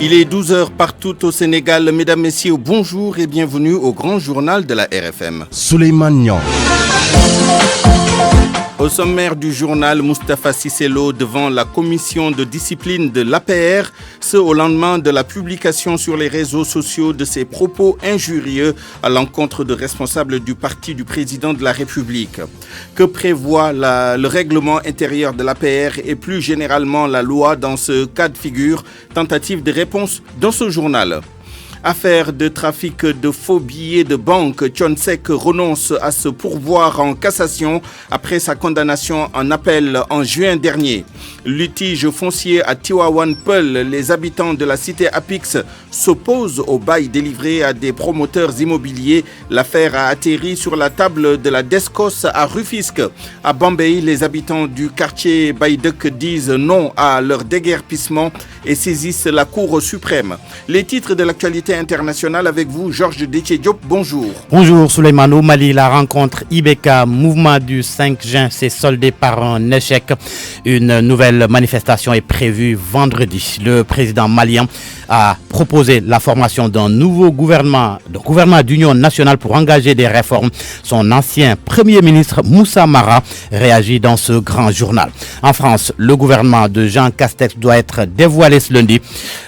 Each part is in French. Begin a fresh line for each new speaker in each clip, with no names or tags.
Il est 12 heures partout au Sénégal. Mesdames, Messieurs, bonjour et bienvenue au grand journal de la RFM.
Souleymane Niang.
Au sommaire du journal, Moustapha Cissé Lo devant la commission de discipline de l'APR, ce au lendemain de la publication sur les réseaux sociaux de ses propos injurieux à l'encontre de responsables du parti du président de la République. Que prévoit le règlement intérieur de l'APR et plus généralement la loi dans ce cas de figure? Tentative de réponse dans ce journal. Affaire de trafic de faux billets de banque, Thione Seck renonce à se pourvoir en cassation après sa condamnation en appel en juin dernier. Litige foncier à Tivaouane Peulh, les habitants de la cité Apix s'opposent au bail délivré à des promoteurs immobiliers. L'affaire a atterri sur la table de la DESCOS à Rufisque. À Bambey, les habitants du quartier Baïdek disent non à leur déguerpissement et saisissent la Cour suprême. Les titres de l'actualité internationale avec vous, Georges Déthié Diop, bonjour.
Bonjour Souleymane. Au Mali, la rencontre IBK, mouvement du 5 juin, s'est soldée par un échec. Une nouvelle manifestation est prévue vendredi. Le président malien a proposé la formation d'un nouveau gouvernement d'union nationale pour engager des réformes. Son ancien premier ministre Moussa Mara réagit dans ce grand journal. En France, le gouvernement de Jean Castex doit être dévoilé ce lundi.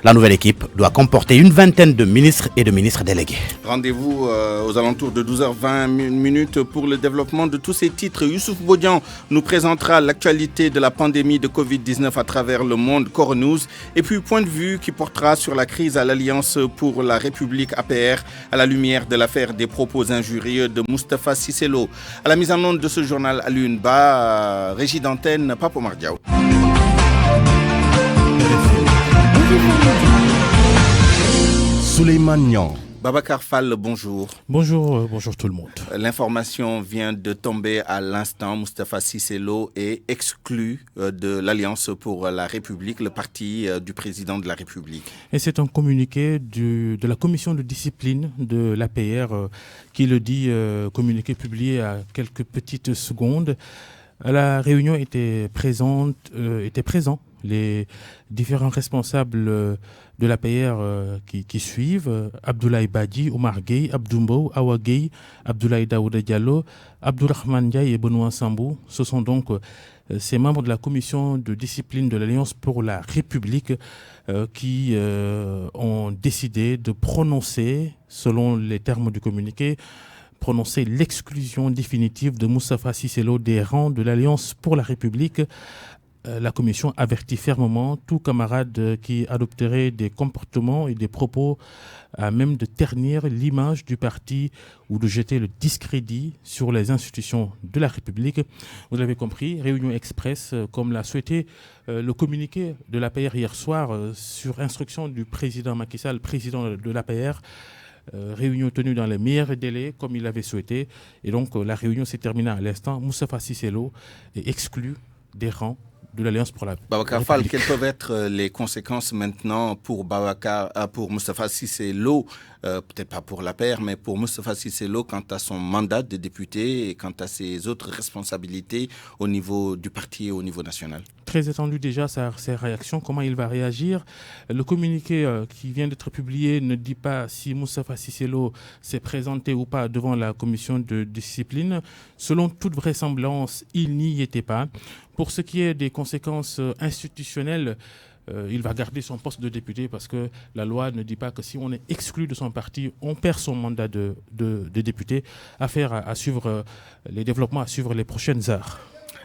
La nouvelle équipe doit comporter une vingtaine de ministres et de ministres délégués.
Rendez-vous aux alentours de 12h20 pour le développement de tous ces titres. Youssouf Bodian nous présentera l'actualité de la pandémie de Covid-19 à travers le monde, Core News. Et puis point de vue qui portera sur la crise à l'Alliance pour la République APR à la lumière de l'affaire des propos injurieux de Moustapha Cissé Lo. À la mise en onde de ce journal, Alioune Ba, régie d'antenne, Papo Mardiaou.
Souleymane Niang.
Babacar Fall, bonjour.
Bonjour tout le monde.
L'information vient de tomber à l'instant. Moustapha Cissé Lo est exclu de l'Alliance pour la République, le parti du président de la République.
Et c'est un communiqué de la commission de discipline de l'APR qui le dit, communiqué publié à quelques petites secondes. À la réunion étaient présents les différents responsables de l'APR qui suivent, Abdoulaye Badi, Omar Gueye, Abdoumbo, Awa Gueye, Abdoulaye Daouda Diallo, Abdourahmane Ndiaye et Benoît Sambou. Ce sont donc ces membres de la commission de discipline de l'Alliance pour la République qui ont décidé de prononcer, selon les termes du communiqué, prononcer l'exclusion définitive de Moustapha Cissé Lo des rangs de l'Alliance pour la République. La commission avertit fermement tout camarade qui adopterait des comportements et des propos à même de ternir l'image du parti ou de jeter le discrédit sur les institutions de la République. Vous l'avez compris, réunion express, comme l'a souhaité le communiqué de l'APR hier soir sur instruction du président Macky Sall, président de l'APR. Réunion tenue dans les meilleurs délais, comme il l'avait souhaité. Et donc, la réunion s'est terminée à l'instant. Moustapha Cissé Lo est exclu des rangs de l'Alliance pour la
Babacar Fall, quelles peuvent être les conséquences maintenant pour Moustapha Cissé Lo, peut-être pas pour l'APR, mais pour Moustapha Cissé Lo quant à son mandat de député et quant à ses autres responsabilités au niveau du parti et au niveau national?
Très attendu déjà ses réactions, comment il va réagir. Le communiqué qui vient d'être publié ne dit pas si Moustapha Cissé Lo s'est présenté ou pas devant la commission de discipline. Selon toute vraisemblance, il n'y était pas. Pour ce qui est des conséquences institutionnelles, il va garder son poste de député parce que la loi ne dit pas que si on est exclu de son parti, on perd son mandat de député. Affaire à suivre, les développements à suivre les prochaines heures.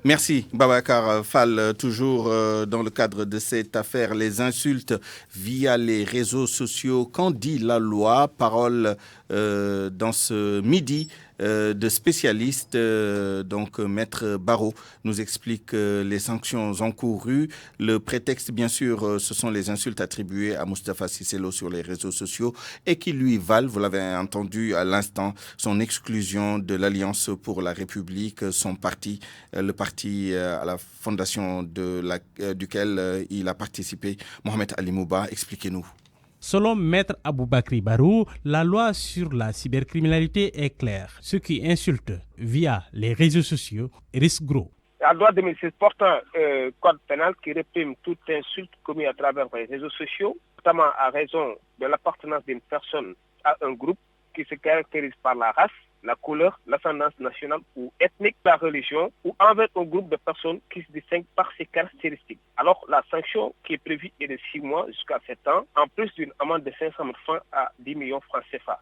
Merci Babacar Fall. Toujours dans le cadre de cette affaire, les insultes via les réseaux sociaux. Qu'en dit la loi? Parole dans ce midi de spécialistes. Donc Maître Barreau nous explique les sanctions encourues. Le prétexte, bien sûr, ce sont les insultes attribuées à Moustapha Cissé Lo sur les réseaux sociaux et qui lui valent, vous l'avez entendu à l'instant, son exclusion de l'Alliance pour la République, son parti, le parti à la fondation duquel il a participé. Mohamed Ali Mouba, expliquez-nous.
Selon Maître Aboubakri Barou, la loi sur la cybercriminalité est claire. Ceux qui insultent via les réseaux sociaux risquent gros.
La loi 2016 porte un code pénal qui réprime toute insulte commise à travers les réseaux sociaux.
notamment à raison de l'appartenance d'une personne à un groupe qui se caractérise par la race, la couleur, l'ascendance nationale ou ethnique, la religion, ou envers un groupe de personnes qui se distinguent par ces caractéristiques. Alors, la sanction qui est prévue est de 6 mois jusqu'à 7 ans, en plus d'une amende de 500 000 francs à 10 millions francs CFA.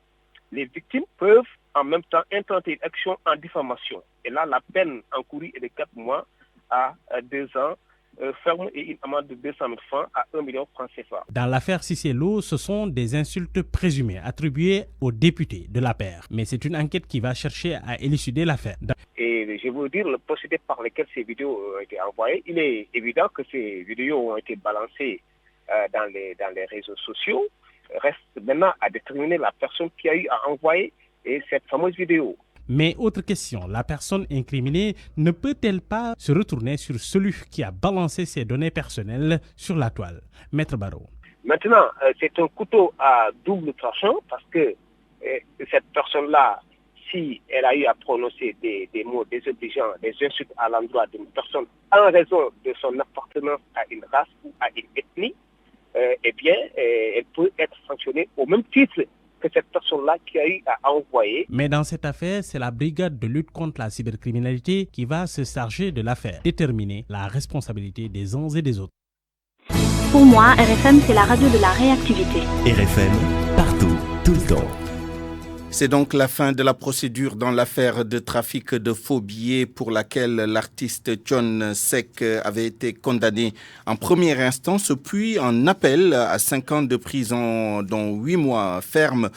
Les victimes peuvent en même temps intenter une action en diffamation. Et là, la peine encourue est de 4 mois à 2 ans, ferme et une amende de 200 000 francs à 1 million francs CFA.
Dans l'affaire Cissé Lo, ce sont des insultes présumées attribuées aux députés de l'APR. Mais c'est une enquête qui va chercher à élucider l'affaire.
Et je veux dire, le procédé par lequel ces vidéos ont été envoyées, il est évident que ces vidéos ont été balancées dans les réseaux sociaux. Reste maintenant à déterminer la personne qui a eu à envoyer cette fameuse vidéo.
Mais autre question, la personne incriminée ne peut-elle pas se retourner sur celui qui a balancé ses données personnelles sur la toile? Maître Barreau.
Maintenant, c'est un couteau à double tranchant parce que cette personne-là, si elle a eu à prononcer des mots désobligeants, des insultes à l'endroit d'une personne en raison de son appartenance à une race ou à une ethnie, eh bien, elle peut être sanctionnée au même titre que cette personne-là qui a eu à envoyer.
Mais dans cette affaire, c'est la brigade de lutte contre la cybercriminalité qui va se charger de l'affaire, déterminer la responsabilité des uns et des autres.
Pour moi, RFM, c'est la radio de la réactivité.
RFM, partout, tout le temps.
C'est donc la fin de la procédure dans l'affaire de trafic de faux billets pour laquelle l'artiste Thione Seck avait été condamné en première instance, puis en appel à 5 ans de prison, dont 8 mois ferme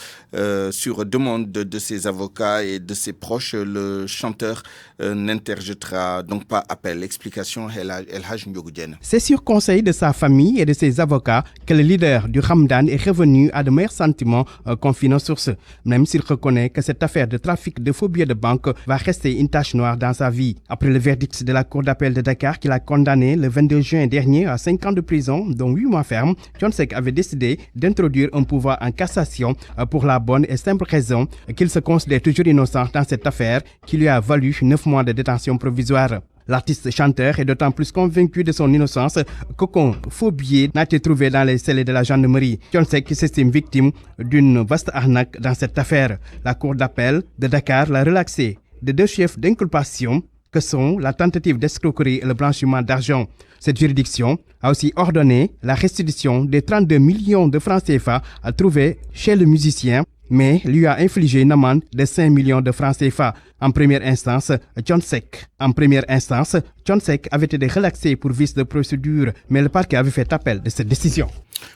sur demande de ses avocats et de ses proches. Le chanteur n'interjettera donc pas appel. Explication El Hadj Ndiogou Diène.
C'est sur conseil de sa famille et de ses avocats que le leader du Ramadan est revenu à de meilleurs sentiments, confie nos sources. Même s'il reconnaît que cette affaire de trafic de faux billets de banque va rester une tache noire dans sa vie. Après le verdict de la Cour d'appel de Dakar qui l'a condamné le 22 juin dernier à 5 ans de prison, dont 8 mois ferme, Thione Seck avait décidé d'introduire un pouvoir en cassation pour la bonne et simple raison qu'il se considère toujours innocent dans cette affaire qui lui a valu 9 mois de détention provisoire. L'artiste chanteur est d'autant plus convaincu de son innocence qu'aucun faux billet n'a été trouvé dans les scellés de la gendarmerie. Thione Seck s'estime victime d'une vaste arnaque dans cette affaire. La Cour d'appel de Dakar l'a relaxé de 2 chefs d'inculpation que sont la tentative d'escroquerie et le blanchiment d'argent. Cette juridiction a aussi ordonné la restitution des 32 millions de francs CFA trouvés chez le musicien, mais lui a infligé une amende de 5 millions de francs CFA. En première instance, Thione Seck avait été relaxé pour vice de procédure, mais le parquet avait fait appel de cette décision.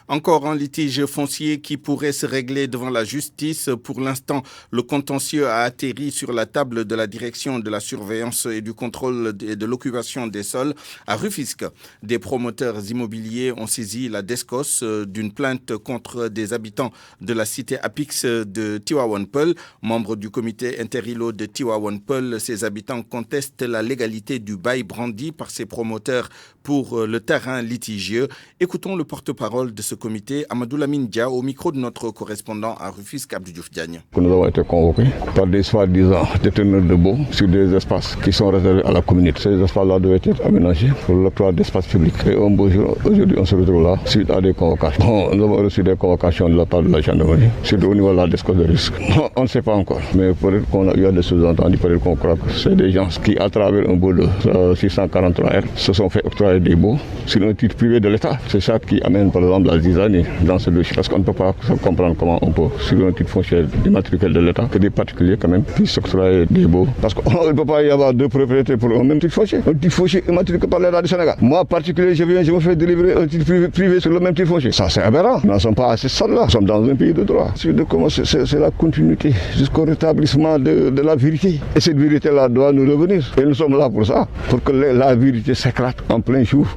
Encore un litige foncier qui pourrait se régler devant la justice. Pour l'instant, le contentieux a atterri sur la table de la direction de la surveillance et du contrôle et de l'occupation des sols à Rufisque. Des promoteurs immobiliers ont saisi la DSCOS d'une plainte contre des habitants de la cité Apix de Tivaouane Peulh. Membre du comité interilo de Tivaouane Peulh, ces habitants contestent la légalité du bail brandi par ces promoteurs pour le terrain litigieux. Écoutons le porte-parole de ce comité, Amadou Lamine Dia, au micro de notre correspondant à Rufisque, Abdou Diouf Diagne.
Nous avons été convoqués par des soi-disant déteneurs de baux sur des espaces qui sont réservés à la communauté. Ces espaces-là doivent être aménagés pour l'octroi d'espaces publics. Et un beau jour, aujourd'hui, on se retrouve là suite à des convocations. Nous avons reçu des convocations de la part de la gendarmerie, surtout au niveau de la DSCOS de risque. On ne sait pas encore, mais peut-être qu'on a eu des sous-entendus, peut-être qu'on croit que c'est des gens qui, à travers un beau de 643 R, se sont fait octroyer des baux sur un titre privé de l'État. C'est ça qui amène, par exemple, la zizanie dans ce dossier. Parce qu'on ne peut pas comprendre comment on peut, sur un titre foncier immatriculé de l'État, que des particuliers, quand même, puissent s'octroyer des baux. Parce qu'il ne peut pas y avoir 2 propriétés pour un même titre foncier. Un titre foncier immatriculé par l'État du Sénégal. Moi, particulier, je me fais délivrer un titre privé sur le même titre foncier. Ça, c'est aberrant. Nous ne sommes pas à ce stade-là. Nous sommes dans un pays de droit. C'est la continuité jusqu'au rétablissement de la vérité. Et cette vérité-là doit nous revenir. Et nous sommes là pour ça, pour que la vérité s'éclate en plein jour.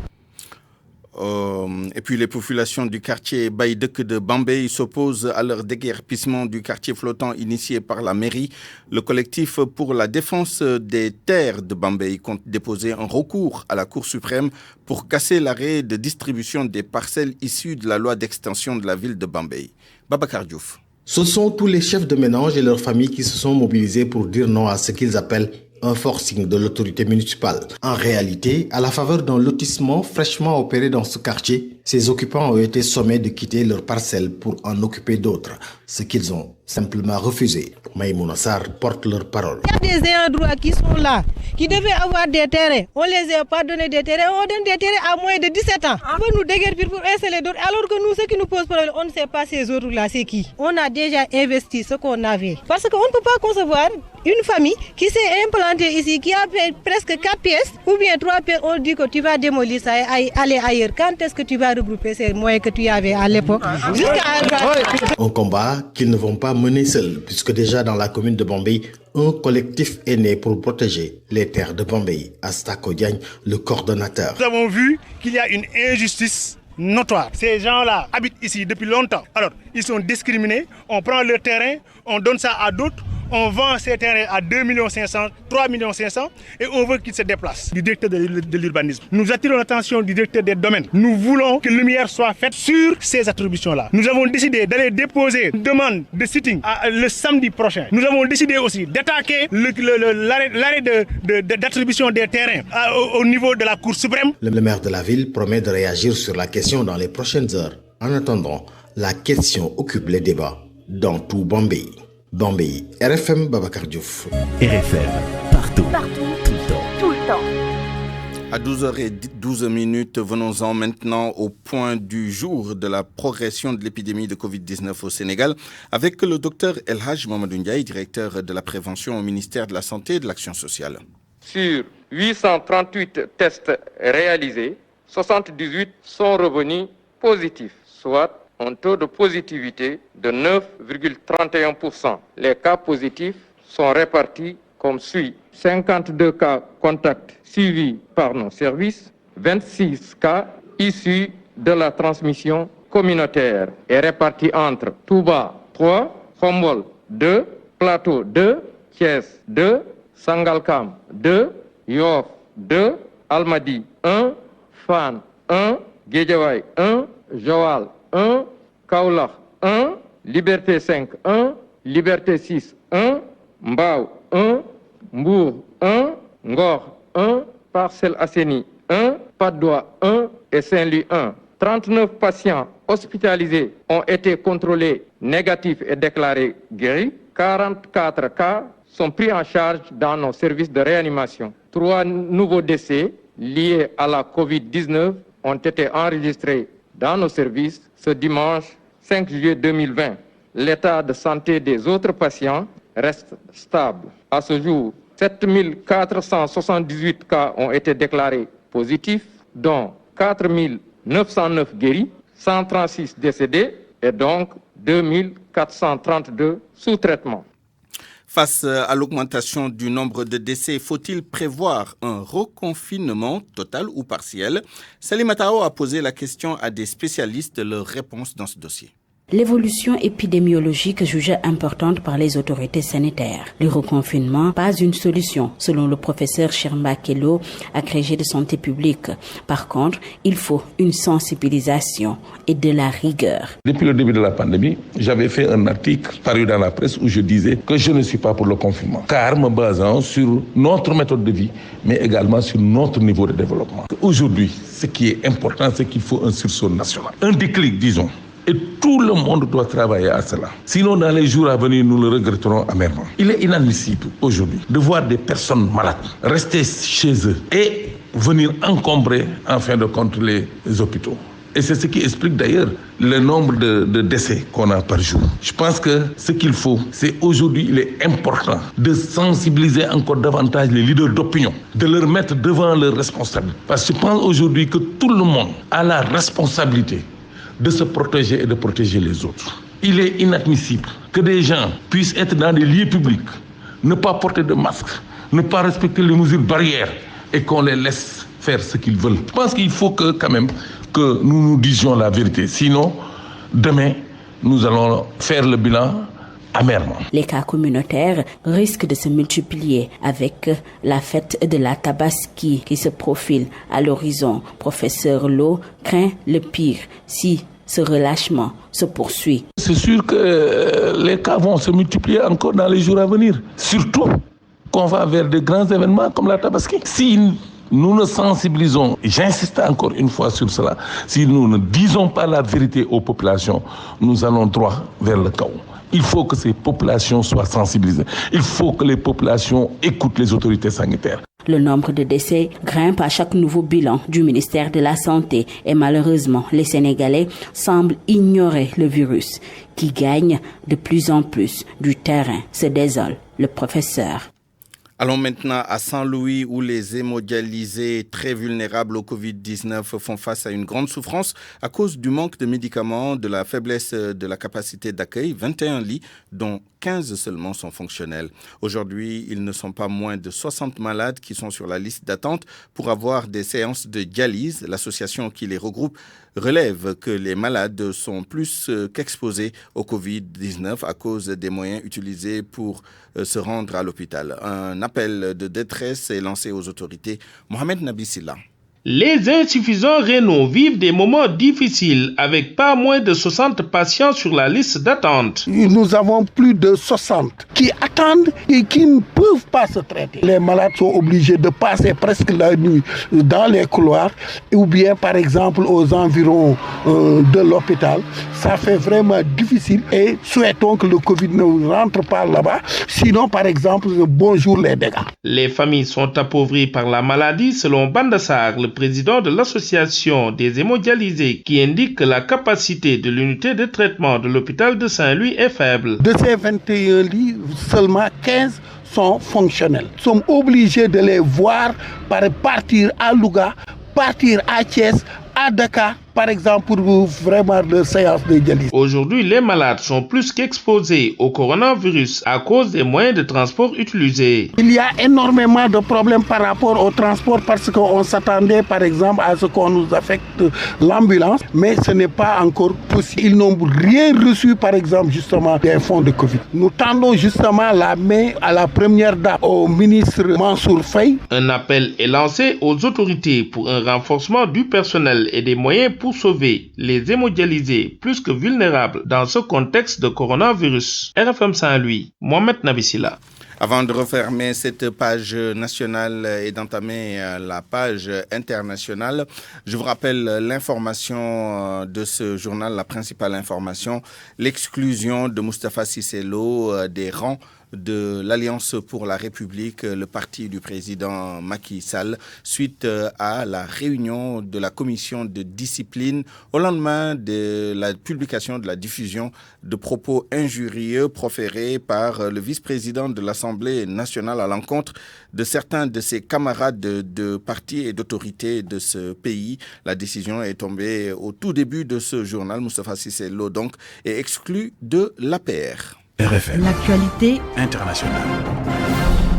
Et puis les populations du quartier Baïdek de Bambey s'opposent à leur déguerpissement du quartier flottant initié par la mairie. Le collectif pour la défense des terres de Bambey compte déposer un recours à la Cour suprême pour casser l'arrêt de distribution des parcelles issues de la loi d'extension de la ville de Bambey. Babacar Diouf.
Ce sont tous les chefs de ménage et leurs familles qui se sont mobilisés pour dire non à ce qu'ils appellent un forcing de l'autorité municipale. En réalité, à la faveur d'un lotissement fraîchement opéré dans ce quartier, ces occupants ont été sommés de quitter leurs parcelles pour en occuper d'autres, ce qu'ils ont simplement refusé. Maïmouna Sarr porte leur parole.
Il y a des ayants droit qui sont là, qui devaient avoir des terrains. On les a pas donné des terrains, on donne des terrains à moins de 17 ans. On veut nous déguerpir pour installer d'autres, alors que nous, ce qui nous pose problème, on ne sait pas ces autres-là, c'est qui. On a déjà investi ce qu'on avait. Parce qu'on ne peut pas concevoir une famille qui s'est implantée ici, qui a fait presque 4 pièces, ou bien 3 pièces, on dit que tu vas démolir ça et aller ailleurs. Quand est-ce que tu vas regrouper ces moyens que tu avais à l'époque?
Un combat qu'ils ne vont pas mener seuls, puisque déjà dans la commune de Bambey, un collectif est né pour protéger les terres de Bambey. Astako Diagne, le coordonnateur.
Nous avons vu qu'il y a une injustice notoire. Ces gens-là habitent ici depuis longtemps. Alors, ils sont discriminés, on prend leur terrain, on donne ça à d'autres, on vend ces terrains à 2 500 000, 3 500 000 et on veut qu'ils se déplacent. Du directeur de l'urbanisme. Nous attirons l'attention du directeur des domaines. Nous voulons que lumière soit faite sur ces attributions-là. Nous avons décidé d'aller déposer une demande de sitting le samedi prochain. Nous avons décidé aussi d'attaquer l'arrêt d'attribution des terrains au niveau de la Cour suprême.
Le maire de la ville promet de réagir sur la question dans les prochaines heures. En attendant, la question occupe les débats dans tout Bambey. Bambey, RFM Babacar Diouf.
RFM, partout, tout le temps.
À 12h12, venons-en maintenant au point du jour de la progression de l'épidémie de Covid-19 au Sénégal avec le docteur El Hadj Mamadou Ndiaye, directeur de la prévention au ministère de la Santé et de l'Action sociale.
Sur 838 tests réalisés, 78 sont revenus positifs, soit un taux de positivité de 9,31%. Les cas positifs sont répartis comme suit. 52 cas contacts suivis par nos services, 26 cas issus de la transmission communautaire et répartis entre Touba 3, Khombol 2, Plateau 2, Thiès 2, Sangalkam 2, Yoff 2, Almadi 1, Fan 1, Guédiawaye 1, Joal 1, Kaolack 1, Liberté 5 1, Liberté 6 1, Mbao 1, Mbour 1, Ngor 1, Parcelles Assainies 1, Patte d'Oie 1 et Saint-Louis 1. 39 patients hospitalisés ont été contrôlés négatifs et déclarés guéris. 44 cas sont pris en charge dans nos services de réanimation. 3 nouveaux décès liés à la Covid-19 ont été enregistrés dans nos services ce dimanche 5 juillet 2020. L'état de santé des autres patients reste stable. À ce jour, 7478 cas ont été déclarés positifs, dont 4909 guéris, 136 décédés et donc 2432 sous traitement.
Face à l'augmentation du nombre de décès, faut-il prévoir un reconfinement total ou partiel? Salim Atao a posé la question à des spécialistes. Leur réponse dans ce dossier.
L'évolution épidémiologique jugée importante par les autorités sanitaires. Le reconfinement, pas une solution, selon le professeur Sherma Kello, agrégé de santé publique. Par contre, il faut une sensibilisation et de la rigueur.
Depuis le début de la pandémie, j'avais fait un article paru dans la presse où je disais que je ne suis pas pour le confinement, car me basant sur notre méthode de vie, mais également sur notre niveau de développement. Aujourd'hui, ce qui est important, c'est qu'il faut un sursaut national. Un déclic, disons. Et tout le monde doit travailler à cela. Sinon, dans les jours à venir, nous le regretterons amèrement. Il est inadmissible aujourd'hui de voir des personnes malades rester chez eux et venir encombrer en fin de compte les hôpitaux. Et c'est ce qui explique d'ailleurs le nombre de décès qu'on a par jour. Je pense que ce qu'il faut, c'est aujourd'hui, il est important de sensibiliser encore davantage les leaders d'opinion, de leur mettre devant leurs responsabilités. Parce que je pense aujourd'hui que tout le monde a la responsabilité de se protéger et de protéger les autres. Il est inadmissible que des gens puissent être dans des lieux publics, ne pas porter de masque, ne pas respecter les mesures barrières et qu'on les laisse faire ce qu'ils veulent. Je pense qu'il faut que quand même que nous nous disions la vérité. Sinon, demain, nous allons faire le bilan amèrement.
Les cas communautaires risquent de se multiplier avec la fête de la Tabaski qui se profile à l'horizon. Professeur Lo craint le pire si ce relâchement se poursuit.
C'est sûr que les cas vont se multiplier encore dans les jours à venir. Surtout qu'on va vers de grands événements comme la Tabaski. Si nous ne sensibilisons, j'insiste encore une fois sur cela, si nous ne disons pas la vérité aux populations, nous allons droit vers le chaos. Il faut que ces populations soient sensibilisées. Il faut que les populations écoutent les autorités sanitaires.
Le nombre de décès grimpe à chaque nouveau bilan du ministère de la Santé et malheureusement, les Sénégalais semblent ignorer le virus qui gagne de plus en plus du terrain, se désole le professeur.
Allons maintenant à Saint-Louis où les hémodialysés très vulnérables au Covid-19 font face à une grande souffrance à cause du manque de médicaments, de la faiblesse de la capacité d'accueil. 21 lits, dont 15 seulement sont fonctionnels. Aujourd'hui, ils ne sont pas moins de 60 malades qui sont sur la liste d'attente pour avoir des séances de dialyse. L'association qui les regroupe relève que les malades sont plus qu'exposés au Covid-19 à cause des moyens utilisés pour se rendre à l'hôpital. Un appel de détresse est lancé aux autorités. Mohamed Nabissila.
Les insuffisants rénaux vivent des moments difficiles avec pas moins de 60 patients sur la liste d'attente.
Nous avons plus de 60 qui attendent et qui ne peuvent pas se traiter. Les malades sont obligés de passer presque la nuit dans les couloirs ou bien par exemple aux environs de l'hôpital. Ça fait vraiment difficile et souhaitons que le Covid ne rentre pas là-bas. Sinon par exemple, bonjour les dégâts.
Les familles sont appauvries par la maladie selon Bandassar, le président de l'association des hémodialysés, qui indique que la capacité de l'unité de traitement de l'hôpital de Saint-Louis est faible.
De ces 21 lits, seulement 15 sont fonctionnels. Nous sommes obligés de les voir partir à Louga, partir à Thiès, à Dakar, par exemple, pour vraiment de séances de dialyse.
Aujourd'hui, les malades sont plus qu'exposés au coronavirus à cause des moyens de transport utilisés.
Il y a énormément de problèmes par rapport au transport parce qu'on s'attendait par exemple à ce qu'on nous affecte l'ambulance, mais ce n'est pas encore possible. Ils n'ont rien reçu par exemple justement des fonds de Covid. Nous tendons justement la main à la première dame, au ministre Mansour Faye.
Un appel est lancé aux autorités pour un renforcement du personnel et des moyens pour sauver les hémodialysés plus que vulnérables dans ce contexte de coronavirus. RFM Saint-Louis, Mohamed Nabissila.
Avant de refermer cette page nationale et d'entamer la page internationale, je vous rappelle l'information de ce journal, la principale information, l'exclusion de Moustapha Cissé Lo des rangs de l'Alliance pour la République, le parti du président Macky Sall, suite à la réunion de la commission de discipline au lendemain de la publication de la diffusion de propos injurieux proférés par le vice-président de l'Assemblée nationale à l'encontre de certains de ses camarades de partis et d'autorités de ce pays. La décision est tombée au tout début de ce journal. Moustapha Cissé Lo donc est exclu de l'APR.
RFM.
L'actualité
internationale.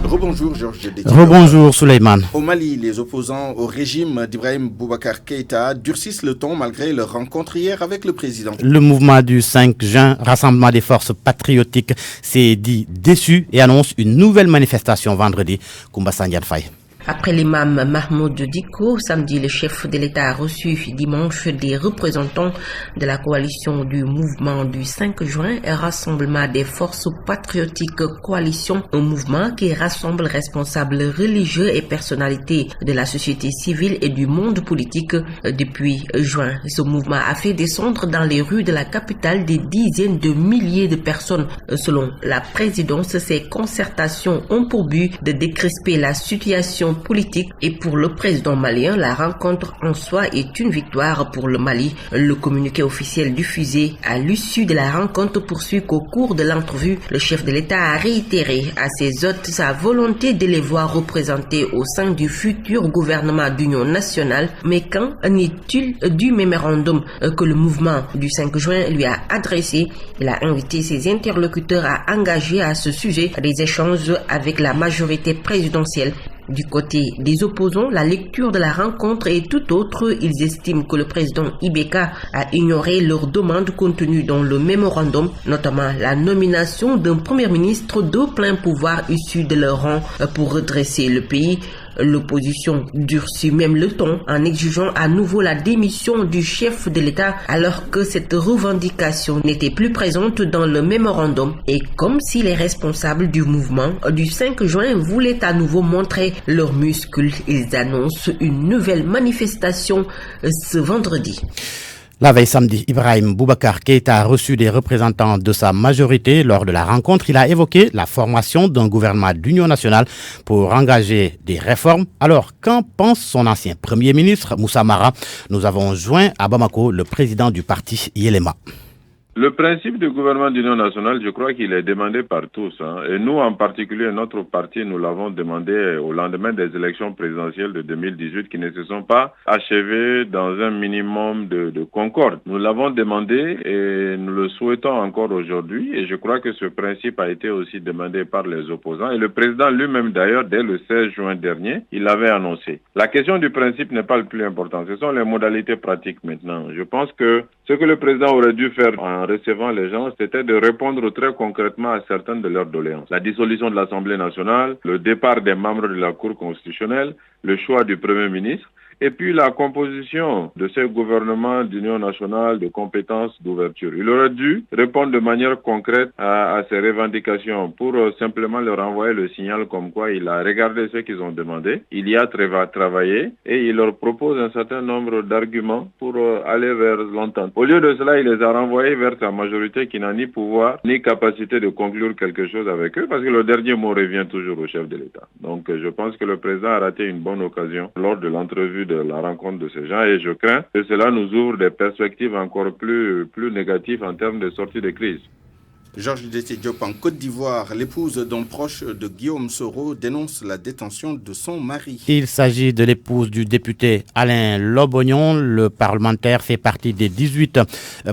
Rebonjour Georges Détier.
Rebonjour Souleymane.
Au Mali, les opposants au régime d'Ibrahim Boubacar Keïta durcissent le ton malgré leur rencontre hier avec le président.
Le mouvement du 5 juin, Rassemblement des forces patriotiques, s'est dit déçu et annonce une nouvelle manifestation vendredi. Koumba Sandiane Faye.
Après l'imam Mahmoud Dicko, samedi, le chef de l'État a reçu dimanche des représentants de la coalition du mouvement du 5 juin et Rassemblement des forces patriotiques coalition, un mouvement qui rassemble responsables religieux et personnalités de la société civile et du monde politique depuis juin. Ce mouvement a fait descendre dans les rues de la capitale des dizaines de milliers de personnes. Selon la présidence, ces concertations ont pour but de décrisper la situation politique et pour le président malien, la rencontre en soi est une victoire pour le Mali. Le communiqué officiel diffusé à l'issue de la rencontre poursuit qu'au cours de l'entrevue, le chef de l'État a réitéré à ses hôtes sa volonté de les voir représentés au sein du futur gouvernement d'union nationale. Mais qu'en est-il du mémorandum que le mouvement du 5 juin lui a adressé? Il a invité ses interlocuteurs à engager à ce sujet des échanges avec la majorité présidentielle. Du côté des opposants, la lecture de la rencontre est tout autre. Ils estiment que le président Ibeka a ignoré leurs demandes contenues dans le mémorandum, notamment la nomination d'un premier ministre de plein pouvoir issu de leur rang pour redresser le pays. L'opposition durcit même le ton en exigeant à nouveau la démission du chef de l'État alors que cette revendication n'était plus présente dans le mémorandum et comme si les responsables du mouvement du 5 juin voulaient à nouveau montrer leurs muscles. Ils annoncent une nouvelle manifestation ce vendredi.
La veille samedi, Ibrahim Boubacar Keïta a reçu des représentants de sa majorité. Lors de la rencontre, il a évoqué la formation d'un gouvernement d'union nationale pour engager des réformes. Alors, qu'en pense son ancien Premier ministre, Moussa Mara? Nous avons joint à Bamako le président du parti Yelema.
Le principe du gouvernement d'union nationale, je crois qu'il est demandé par tous. Et nous, en particulier, notre parti, nous l'avons demandé au lendemain des élections présidentielles de 2018 qui ne se sont pas achevées dans un minimum de concorde. Nous l'avons demandé et nous le souhaitons encore aujourd'hui. Et je crois que ce principe a été aussi demandé par les opposants. Et le président lui-même, d'ailleurs, dès le 16 juin dernier, il l'avait annoncé. La question du principe n'est pas le plus important. Ce sont les modalités pratiques maintenant. Je pense que ce que le président aurait dû faire en recevant les gens, c'était de répondre très concrètement à certaines de leurs doléances. La dissolution de l'Assemblée nationale, le départ des membres de la Cour constitutionnelle, le choix du Premier ministre, et puis la composition de ce gouvernement d'union nationale de compétences d'ouverture. Il aurait dû répondre de manière concrète à ces revendications pour simplement leur envoyer le signal comme quoi il a regardé ce qu'ils ont demandé, il y a travaillé et il leur propose un certain nombre d'arguments pour aller vers l'entente. Au lieu de cela, il les a renvoyés vers sa majorité qui n'a ni pouvoir ni capacité de conclure quelque chose avec eux parce que le dernier mot revient toujours au chef de l'État. Donc je pense que le président a raté une bonne occasion lors de l'entrevue de la rencontre de ces gens et je crains que cela nous ouvre des perspectives encore plus négatives en termes de sortie de crise.
Georges Diop, en Côte d'Ivoire, l'épouse d'un proche de Guillaume Soro dénonce la détention de son mari.
Il s'agit de l'épouse du député Alain Lobognon. Le parlementaire fait partie des 18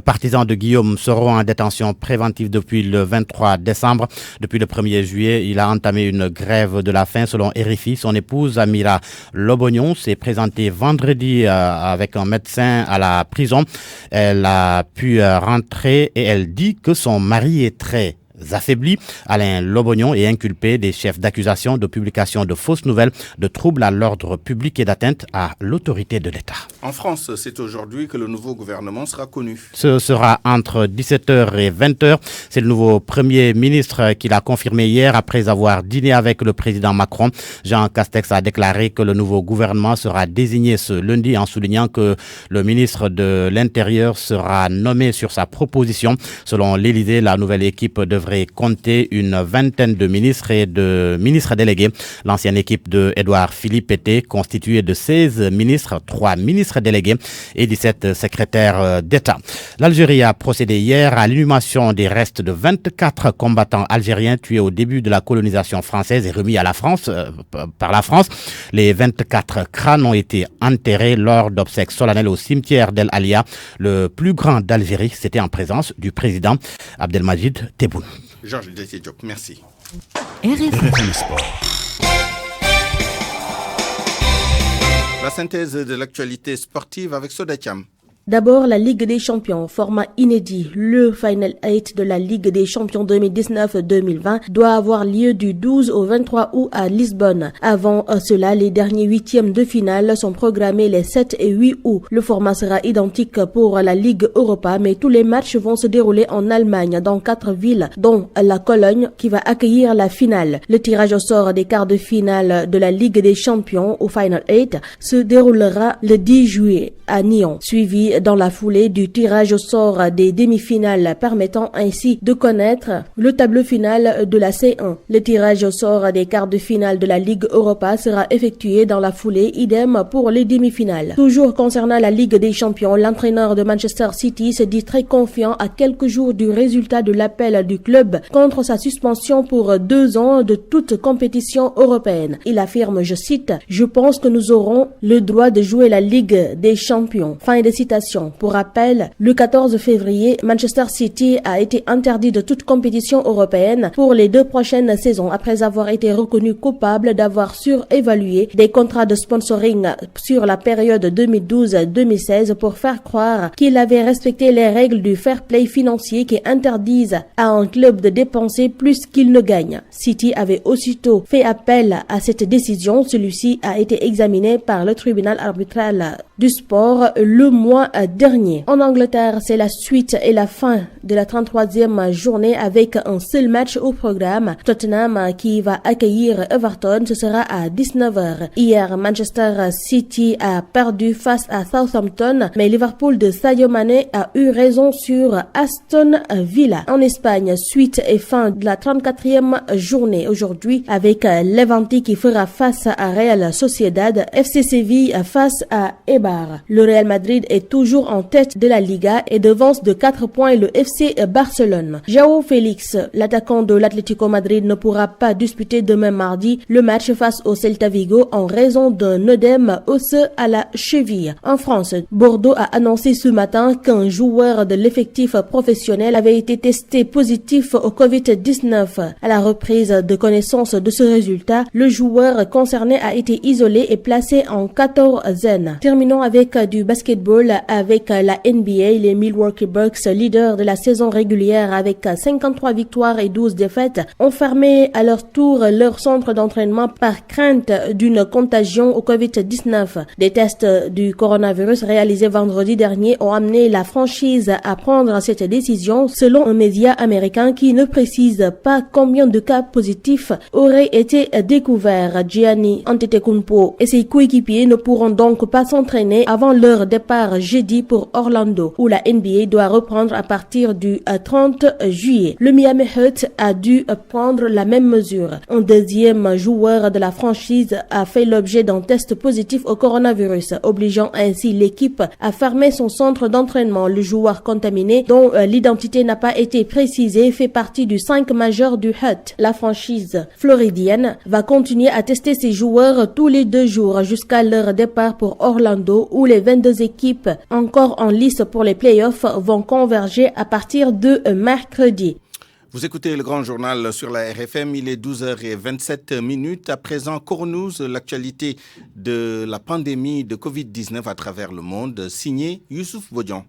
partisans de Guillaume Soro en détention préventive depuis le 23 décembre. Depuis le 1er juillet, il a entamé une grève de la faim selon RFI. Son épouse Amira Lobognon s'est présentée vendredi avec un médecin à la prison. Elle a pu rentrer et elle dit que son mari est très affaibli. Alain Lobognon est inculpé des chefs d'accusation de publication de fausses nouvelles, de troubles à l'ordre public et d'atteinte à l'autorité de l'État.
En France, c'est aujourd'hui que le nouveau gouvernement sera connu.
Ce sera entre 17h et 20h. C'est le nouveau Premier ministre qui l'a confirmé hier après avoir dîné avec le président Macron. Jean Castex a déclaré que le nouveau gouvernement sera désigné ce lundi en soulignant que le ministre de l'Intérieur sera nommé sur sa proposition. Selon l'Élysée, la nouvelle équipe devrait compter une vingtaine de ministres et de ministres délégués. L'ancienne équipe de Édouard Philippe était constituée de 16 ministres, 3 ministres délégués et 17 secrétaires d'État. L'Algérie a procédé hier à l'inhumation des restes de 24 combattants algériens tués au début de la colonisation française et remis à la France, par la France. Les 24 crânes ont été enterrés lors d'obsèques solennelles au cimetière d'El Alia, le plus grand d'Algérie. C'était en présence du président Abdelmajid Tebboune.
Georges Diop, merci.
RFM Sport.
La synthèse de l'actualité sportive avec Sodatiam.
D'abord, la Ligue des Champions, format inédit. Le Final 8 de la Ligue des Champions 2019-2020 doit avoir lieu du 12 au 23 août à Lisbonne. Avant cela, les derniers huitièmes de finale sont programmés les 7 et 8 août. Le format sera identique pour la Ligue Europa, mais tous les matchs vont se dérouler en Allemagne, dans 4 villes, dont la Cologne, qui va accueillir la finale. Le tirage au sort des quarts de finale de la Ligue des Champions au Final 8 se déroulera le 10 juillet à Nyon, suivi dans la foulée du tirage au sort des demi-finales, permettant ainsi de connaître le tableau final de la C1. Le tirage au sort des quarts de finale de la Ligue Europa sera effectué dans la foulée, idem pour les demi-finales. Toujours concernant la Ligue des Champions, l'entraîneur de Manchester City se dit très confiant à quelques jours du résultat de l'appel du club contre sa suspension pour 2 ans de toute compétition européenne. Il affirme, je cite, « Je pense que nous aurons le droit de jouer la Ligue des Champions ». Fin de citation qualification. Pour rappel, le 14 février, Manchester City a été interdit de toute compétition européenne pour les 2 prochaines saisons après avoir été reconnu coupable d'avoir surévalué des contrats de sponsoring sur la période 2012-2016 pour faire croire qu'il avait respecté les règles du fair play financier qui interdisent à un club de dépenser plus qu'il ne gagne. City avait aussitôt fait appel à cette décision. Celui-ci a été examiné par le tribunal arbitral du sport le mois dernier. En Angleterre, c'est la suite et la fin de la 33e journée avec un seul match au programme. Tottenham qui va accueillir Everton, ce sera à 19h. Hier, Manchester City a perdu face à Southampton, mais Liverpool de Sadio Mané a eu raison sur Aston Villa. En Espagne, suite et fin de la 34e journée aujourd'hui avec Levante qui fera face à Real Sociedad, FC Séville face à Eibar. Le Real Madrid est toujours en tête de la Liga et devance de 4 points le FC Barcelone. João Félix, l'attaquant de l'Atlético Madrid, ne pourra pas disputer demain mardi le match face au Celta Vigo en raison d'un œdème osseux à la cheville. En France, Bordeaux a annoncé ce matin qu'un joueur de l'effectif professionnel avait été testé positif au Covid-19. À la reprise de connaissance de ce résultat, le joueur concerné a été isolé et placé en quatorzaine. Terminons avec du basketball avec la NBA. Les Milwaukee Bucks, leaders de la saison régulière avec 53 victoires et 12 défaites, ont fermé à leur tour leur centre d'entraînement par crainte d'une contagion au Covid-19. Des tests du coronavirus réalisés vendredi dernier ont amené la franchise à prendre cette décision selon un média américain qui ne précise pas combien de cas positifs auraient été découverts. Giannis Antetokounmpo et ses coéquipiers ne pourront donc pas s'entraîner avant leur départ jeudi pour Orlando, où la NBA doit reprendre à partir du 30 juillet. Le Miami Heat a dû prendre la même mesure. Un deuxième joueur de la franchise a fait l'objet d'un test positif au coronavirus, obligeant ainsi l'équipe à fermer son centre d'entraînement. Le joueur contaminé, dont l'identité n'a pas été précisée, fait partie du 5 majeur du Heat. La franchise floridienne va continuer à tester ses joueurs tous les 2 jours jusqu'à leur départ pour Orlando, où les 22 équipes encore en lice pour les playoffs vont converger à partir de mercredi.
Vous écoutez le grand journal sur la RFM, il est 12h27. À présent, Cornews, l'actualité de la pandémie de Covid-19 à travers le monde, signé Youssouf Bodian.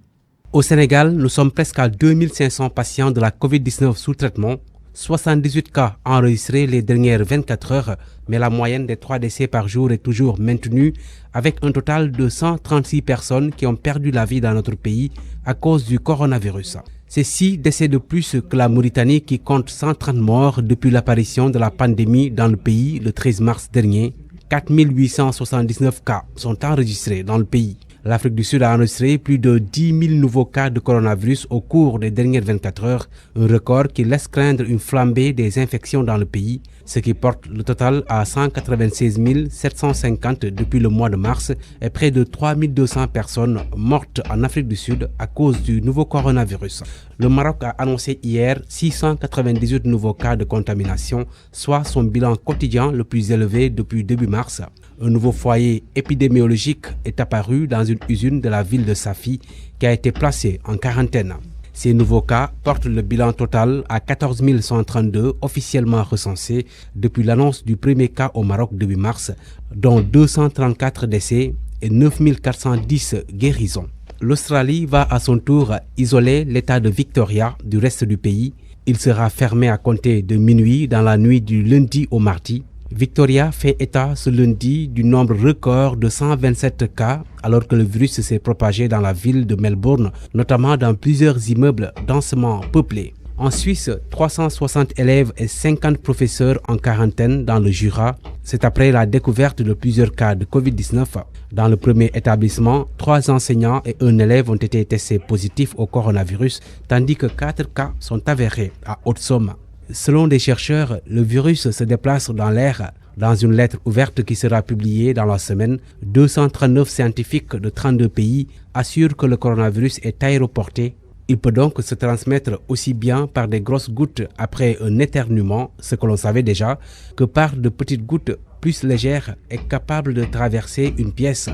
Au Sénégal, nous sommes presque à 2500 patients de la Covid-19 sous traitement. 78 cas enregistrés les dernières 24 heures, mais la moyenne des 3 décès par jour est toujours maintenue, avec un total de 136 personnes qui ont perdu la vie dans notre pays à cause du coronavirus. C'est 6 décès de plus que la Mauritanie qui compte 130 morts depuis l'apparition de la pandémie dans le pays le 13 mars dernier. 4879 cas sont enregistrés dans le pays. L'Afrique du Sud a enregistré plus de 10 000 nouveaux cas de coronavirus au cours des dernières 24 heures, un record qui laisse craindre une flambée des infections dans le pays, ce qui porte le total à 196 750 depuis le mois de mars et près de 3 200 personnes mortes en Afrique du Sud à cause du nouveau coronavirus. Le Maroc a annoncé hier 698 nouveaux cas de contamination, soit son bilan quotidien le plus élevé depuis début mars. Un nouveau foyer épidémiologique est apparu dans une usine de la ville de Safi qui a été placée en quarantaine. Ces nouveaux cas portent le bilan total à 14 132 officiellement recensés depuis l'annonce du premier cas au Maroc début mars, dont 234 décès et 9 410 guérisons. L'Australie va à son tour isoler l'état de Victoria du reste du pays. Il sera fermé à compter de minuit dans la nuit du lundi au mardi. Victoria fait état ce lundi du nombre record de 127 cas alors que le virus s'est propagé dans la ville de Melbourne, notamment dans plusieurs immeubles densément peuplés. En Suisse, 360 élèves et 50 professeurs en quarantaine dans le Jura. C'est après la découverte de plusieurs cas de Covid-19. Dans le premier établissement, 3 enseignants et 1 élève ont été testés positifs au coronavirus, tandis que 4 cas sont avérés à Haute-Somme. Selon des chercheurs, le virus se déplace dans l'air. Dans une lettre ouverte qui sera publiée dans la semaine, 239 scientifiques de 32 pays assurent que le coronavirus est aéroporté. Il peut donc se transmettre aussi bien par des grosses gouttes après un éternuement, ce que l'on savait déjà, que par de petites gouttes plus légère et capable de traverser une pièce.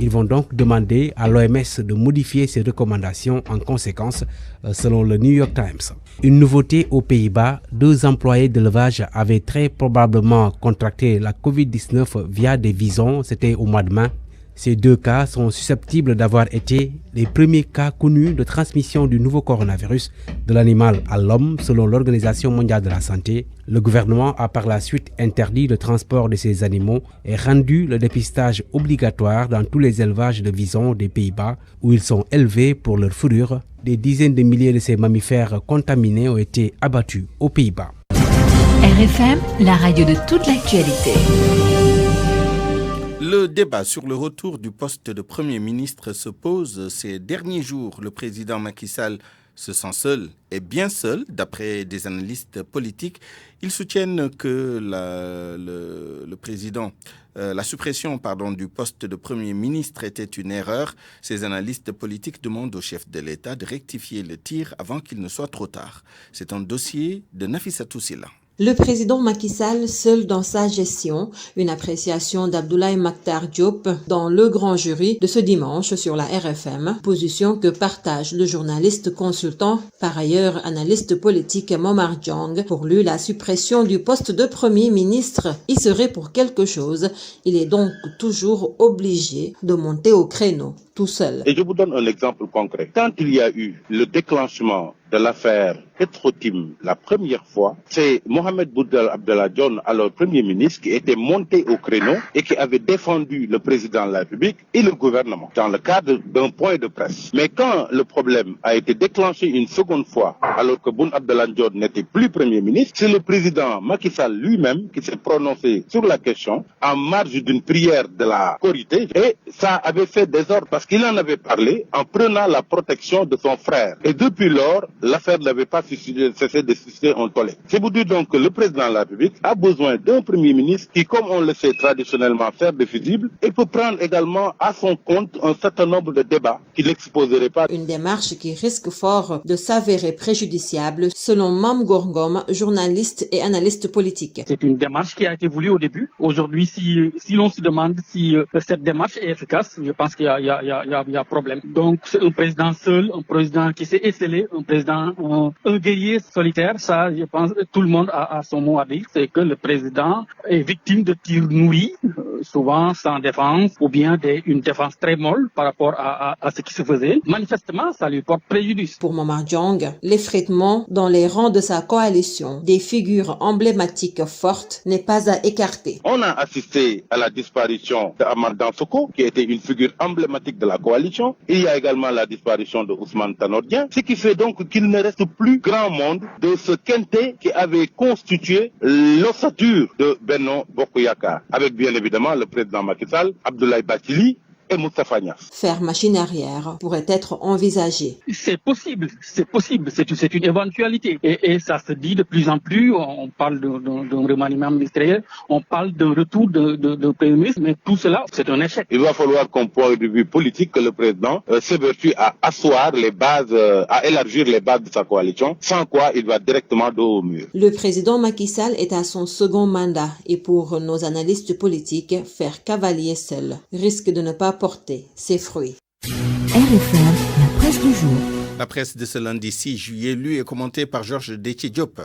Ils vont donc demander à l'OMS de modifier ses recommandations en conséquence, selon le New York Times. Une nouveauté aux Pays-Bas, 2 employés d'élevage avaient très probablement contracté la Covid-19 via des visons, c'était au mois de mai. Ces 2 cas sont susceptibles d'avoir été les premiers cas connus de transmission du nouveau coronavirus de l'animal à l'homme, selon l'Organisation mondiale de la santé. Le gouvernement a par la suite interdit le transport de ces animaux et rendu le dépistage obligatoire dans tous les élevages de visons des Pays-Bas où ils sont élevés pour leur fourrure. Des dizaines de milliers de ces mammifères contaminés ont été abattus aux Pays-Bas.
RFM, la radio de toute l'actualité.
Le débat sur le retour du poste de Premier ministre se pose ces derniers jours. Le président Macky Sall se sent seul et bien seul, d'après des analystes politiques. Ils soutiennent que la suppression du poste de Premier ministre était une erreur. Ces analystes politiques demandent au chef de l'État de rectifier le tir avant qu'il ne soit trop tard. C'est un dossier de Nafissatou Silla.
Le président Macky Sall, seul dans sa gestion, une appréciation d'Abdoulaye Makhtar Diop dans le grand jury de ce dimanche sur la RFM, position que partage le journaliste consultant, par ailleurs analyste politique Momar Diong. Pour lui, la suppression du poste de Premier ministre y serait pour quelque chose. Il est donc toujours obligé de monter au créneau tout seul.
Et je vous donne un exemple concret. Quand il y a eu le déclenchement de l'affaire Petrotim la première fois, c'est Mohamed Boun Abdallah Dionne, alors Premier ministre, qui était monté au créneau et qui avait défendu le président de la République et le gouvernement dans le cadre d'un point de presse. Mais quand le problème a été déclenché une seconde fois, alors que Boun Abdallah Dionne n'était plus Premier ministre, c'est le président Macky Sall lui-même qui s'est prononcé sur la question en marge d'une prière de la Korité, et ça avait fait désordre parce qu'il en avait parlé en prenant la protection de son frère. Et depuis lors, l'affaire n'avait pas cessé de susciter un tollé. C'est pour dire donc que le président de la République a besoin d'un Premier ministre qui, comme on le sait traditionnellement, faire de fusibles et peut prendre également à son compte un certain nombre de débats qu'il n'exposerait pas.
Une démarche qui risque fort de s'avérer préjudiciable, selon Mam Gorgom, journaliste et analyste politique.
C'est une démarche qui a été voulue au début. Aujourd'hui, si l'on se demande si cette démarche est efficace, je pense qu'il y a problème. Donc, c'est un président seul, un président qui s'est esselé, un président un guerrier solitaire. Ça, je pense que tout le monde a son mot à dire. C'est que le président est victime de tirs nourris, souvent sans défense, ou bien une défense très molle par rapport à ce qui se faisait. Manifestement, ça lui porte préjudice.
Pour Momar Diong, l'effritement dans les rangs de sa coalition des figures emblématiques fortes n'est pas à écarter.
On a assisté à la disparition d'Amad Dansoko, qui était une figure emblématique de la coalition. Il y a également la disparition de Ousmane Tanor Dieng, ce qui fait donc qu'il ne reste plus grand monde de ce quintet qui avait constitué l'ossature de Benno Bokk Yakaar, avec bien évidemment le président Macky Sall, Abdoulaye Bathily et Moustapha Niasse.
Faire machine arrière pourrait être envisagé.
C'est possible, c'est une éventualité. Et ça se dit de plus en plus, on parle d'un remaniement ministériel, on parle d'un retour de Premier ministre, mais tout cela, c'est un échec.
Il va falloir qu'un point de vue politique, que le président s'évertue à asseoir les bases, à élargir les bases de sa coalition, sans quoi il va directement dos au mur.
Le président Macky Sall est à son second mandat et pour nos analystes politiques, faire cavalier seul risque de ne pas porter ses fruits.
RFM, la presse du jour.
La presse de ce lundi 6 juillet, lue et commentée par Georges Déthié Diop.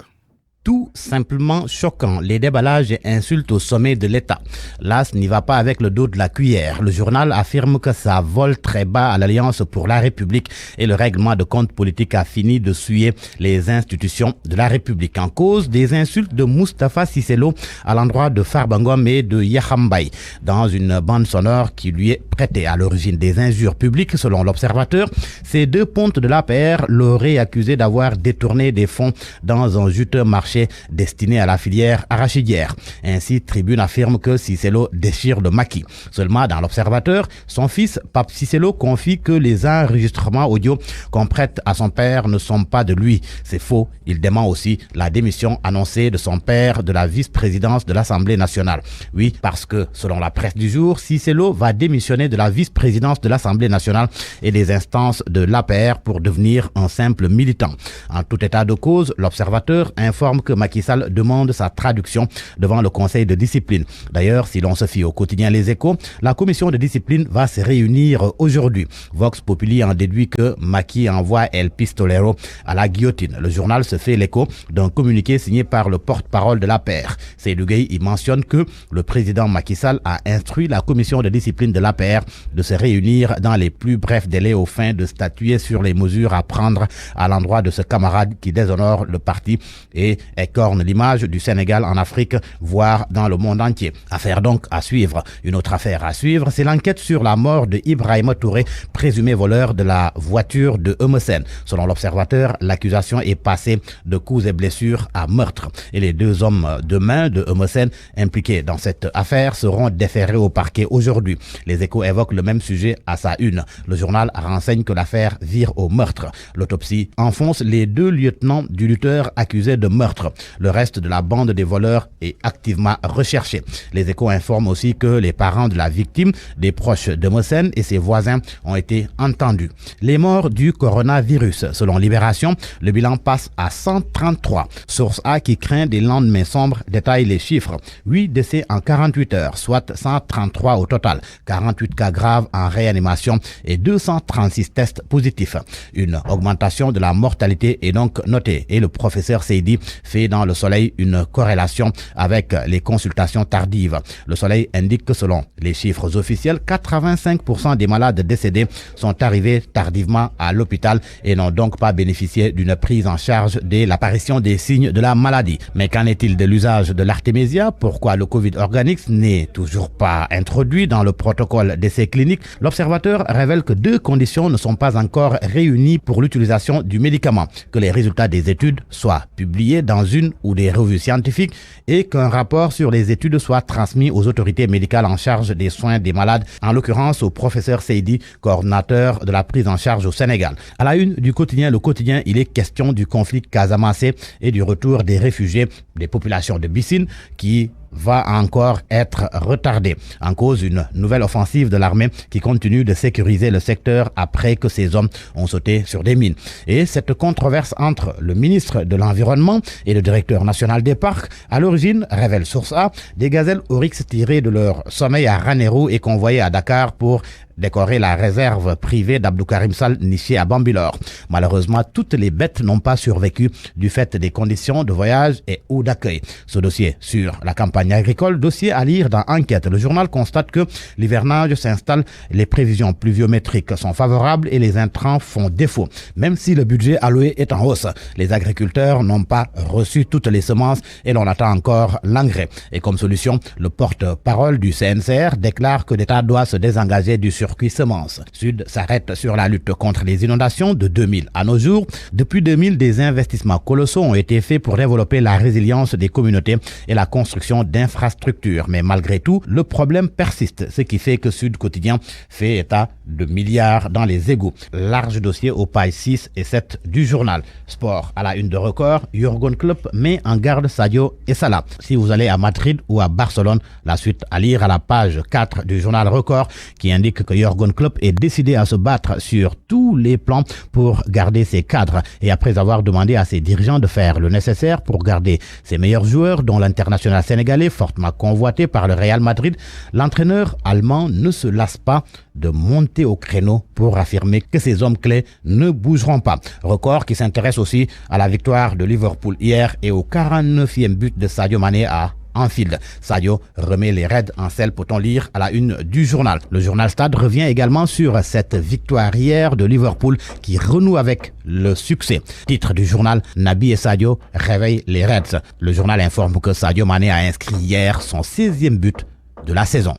Tout simplement choquant, les déballages et insultes au sommet de l'État. L'AS n'y va pas avec le dos de la cuillère. Le journal affirme que ça vole très bas à l'Alliance pour la République et le règlement de compte politique a fini de souiller les institutions de la République. En cause des insultes de Moustapha Cissé Lo à l'endroit de Farba Ngom et de Yakham Mbaye dans une bande sonore qui lui est prêtée. À l'origine des injures publiques, selon l'Observateur, ces deux pontes de l'APR l'auraient accusé d'avoir détourné des fonds dans un juteux marché destiné à la filière arachidière. Ainsi, Tribune affirme que Cissé Lo déchire le maquis. Seulement, dans l'Observateur, son fils, Pape Cissé Lo, confie que les enregistrements audio qu'on prête à son père ne sont pas de lui. C'est faux. Il dément aussi la démission annoncée de son père de la vice-présidence de l'Assemblée nationale. Oui, parce que, selon la presse du jour, Cissé Lo va démissionner de la vice-présidence de l'Assemblée nationale et des instances de l'APR pour devenir un simple militant. En tout état de cause, l'Observateur informe que Macky Macky Sall demande sa traduction devant le Conseil de discipline. D'ailleurs, si l'on se fie au quotidien Les Échos, la commission de discipline va se réunir aujourd'hui. Vox Populi en déduit que Macky envoie El Pistolero à la guillotine. Le journal se fait l'écho d'un communiqué signé par le porte-parole de l'APR. Seydou Gueye y mentionne que le président Macky Sall a instruit la commission de discipline de l'APR de se réunir dans les plus brefs délais aux fins de statuer sur les mesures à prendre à l'endroit de ce camarade qui déshonore le parti et écorne l'image du Sénégal en Afrique, voire dans le monde entier. Affaire donc à suivre. Une autre affaire à suivre, c'est l'enquête sur la mort de Ibrahima Touré, présumé voleur de la voiture de Eumeu Sène. Selon l'Observateur, l'accusation est passée de coups et blessures à meurtre. Et les deux hommes de main de Eumeu Sène impliqués dans cette affaire seront déférés au parquet aujourd'hui. Les Échos évoquent le même sujet à sa une. Le journal renseigne que l'affaire vire au meurtre. L'autopsie enfonce les deux lieutenants du lutteur accusé de meurtre. Le reste de la bande des voleurs est activement recherché. Les Échos informent aussi que les parents de la victime, des proches d'Eumeu Sène et ses voisins ont été entendus. Les morts du coronavirus. Selon Libération, le bilan passe à 133. Source A qui craint des lendemains sombres détaille les chiffres. 8 décès en 48 heures, soit 133 au total. 48 cas graves en réanimation et 236 tests positifs. Une augmentation de la mortalité est donc notée et le professeur Seydi fait dans Le Soleil une corrélation avec les consultations tardives. Le Soleil indique que selon les chiffres officiels, 85% des malades décédés sont arrivés tardivement à l'hôpital et n'ont donc pas bénéficié d'une prise en charge dès l'apparition des signes de la maladie. Mais qu'en est-il de l'usage de l'artémisia? Pourquoi le Covid organique n'est toujours pas introduit dans le protocole d'essai clinique? L'Observateur révèle que deux conditions ne sont pas encore réunies pour l'utilisation du médicament. Que les résultats des études soient publiés dans une ou des revues scientifiques et qu'un rapport sur les études soit transmis aux autorités médicales en charge des soins des malades, en l'occurrence au professeur Seydi, coordinateur de la prise en charge au Sénégal. À la une du quotidien Le Quotidien, il est question du conflit casamassé et du retour des réfugiés des populations de Bissine qui va encore être retardé. En cause, une nouvelle offensive de l'armée qui continue de sécuriser le secteur après que ces hommes ont sauté sur des mines. Et cette controverse entre le ministre de l'Environnement et le directeur national des parcs, à l'origine, révèle Source A, des gazelles oryx tirées de leur sommeil à Ranérou et convoyées à Dakar pour décorer la réserve privée d'Abdou Karim Sall nichée à Bambilor. Malheureusement, toutes les bêtes n'ont pas survécu du fait des conditions de voyage et ou d'accueil. Ce dossier sur la campagne agricole, dossier à lire dans Enquête. Le journal constate que l'hivernage s'installe, les prévisions pluviométriques sont favorables et les intrants font défaut. Même si le budget alloué est en hausse, les agriculteurs n'ont pas reçu toutes les semences et l'on attend encore l'engrais. Et comme solution, le porte-parole du CNCR déclare que l'État doit se désengager du circuit semences. Sud s'arrête sur la lutte contre les inondations de 2000 à nos jours. Depuis 2000, des investissements colossaux ont été faits pour développer la résilience des communautés et la construction d'infrastructures. Mais malgré tout, le problème persiste, ce qui fait que Sud Quotidien fait état de milliards dans les égouts. Large dossier aux pages 6 et 7 du journal. Sport à la une de Record, Jürgen Klopp met en garde Sadio et Salah. Si vous allez à Madrid ou à Barcelone, la suite à lire à la page 4 du journal Record qui indique que Jürgen Klopp est décidé à se battre sur tous les plans pour garder ses cadres et après avoir demandé à ses dirigeants de faire le nécessaire pour garder ses meilleurs joueurs dont l'international sénégalais fortement convoité par le Real Madrid, l'entraîneur allemand ne se lasse pas de monter au créneau pour affirmer que ses hommes clés ne bougeront pas. Record qui s'intéresse aussi à la victoire de Liverpool hier et au 49e but de Sadio Mané à Anfield. Sadio remet les Reds en selle, peut-on lire à la une du journal. Le journal Stade revient également sur cette victoire hier de Liverpool qui renoue avec le succès. Titre du journal, Naby et Sadio réveillent les Reds. Le journal informe que Sadio Mané a inscrit hier son 16e but de la saison.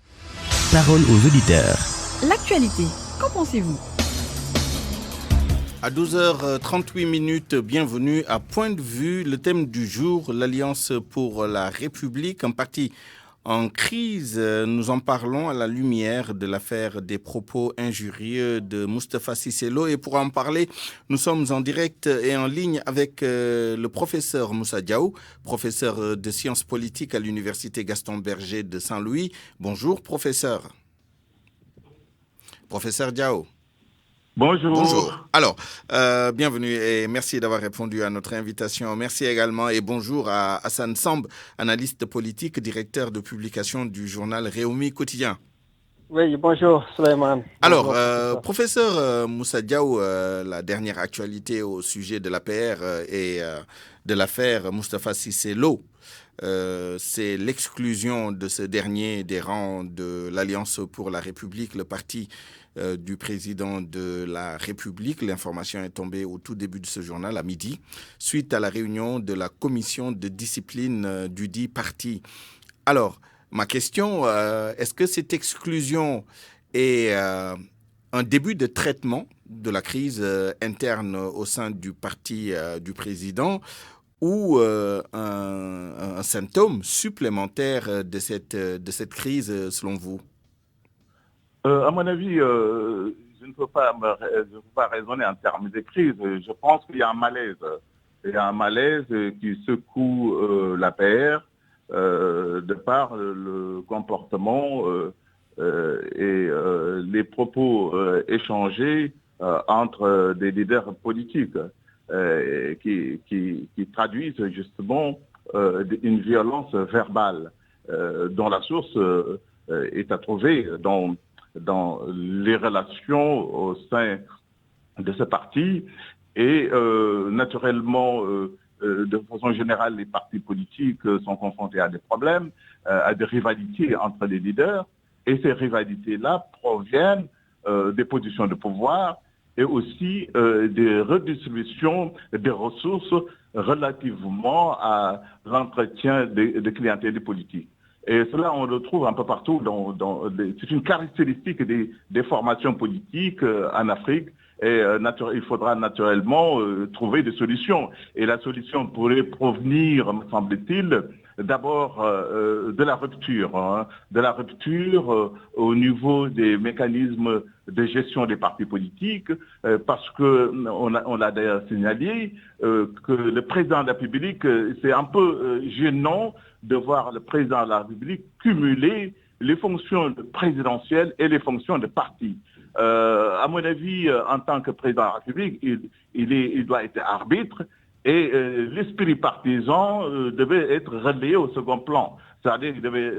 Parole aux auditeurs.
L'actualité, qu'en pensez-vous ?
À 12h38, bienvenue à Point de vue. Le thème du jour, l'Alliance pour la République, en partie en crise. Nous en parlons à la lumière de l'affaire des propos injurieux de Moustapha Cissé Lo. Et pour en parler, nous sommes en direct et en ligne avec le professeur Moussa Diaw, professeur de sciences politiques à l'Université Gaston Berger de Saint-Louis. Bonjour, professeur. Professeur Diaw.
Bonjour.
Bonjour. Alors, bienvenue et merci d'avoir répondu à notre invitation. Merci également et bonjour à Hassan Samb, analyste politique, directeur de publication du journal Réumi Quotidien.
Oui, bonjour Souleymane.
Alors,
Bonjour,
professeur Moussa Diaw, la dernière actualité au sujet de l'APR et de l'affaire Moustapha Cissé Lo, c'est l'exclusion de ce dernier des rangs de l'Alliance pour la République, le parti du président de la République. L'information est tombée au tout début de ce journal, à midi, suite à la réunion de la commission de discipline du dit parti. Alors, ma question, est-ce que cette exclusion est un début de traitement de la crise interne au sein du parti du président ou un symptôme supplémentaire de cette crise selon vous?
À mon avis, je ne peux pas raisonner en termes de crise. Je pense qu'il y a un malaise. Il y a un malaise qui secoue l'APR de par le comportement et les propos échangés entre des leaders politiques qui traduisent justement une violence verbale dont la source est à trouver dans les relations au sein de ce parti et naturellement, de façon générale, les partis politiques sont confrontés à des problèmes, à des rivalités entre les leaders et ces rivalités-là proviennent des positions de pouvoir et aussi des redistributions des ressources relativement à l'entretien des clientèles politiques. Et cela, on le trouve un peu partout. C'est une caractéristique des formations politiques en Afrique. Et il faudra naturellement trouver des solutions. Et la solution pourrait provenir, me semble-t-il, d'abord de la rupture. De la rupture au niveau des mécanismes de gestion des partis politiques, parce que on l'a d'ailleurs signalé que le président de la République, c'est un peu gênant de voir le président de la République cumuler les fonctions présidentielles et les fonctions de parti. À mon avis, en tant que président de la République, il doit être arbitre et l'esprit partisan devait être relayé au second plan. C'est-à-dire qu'il devait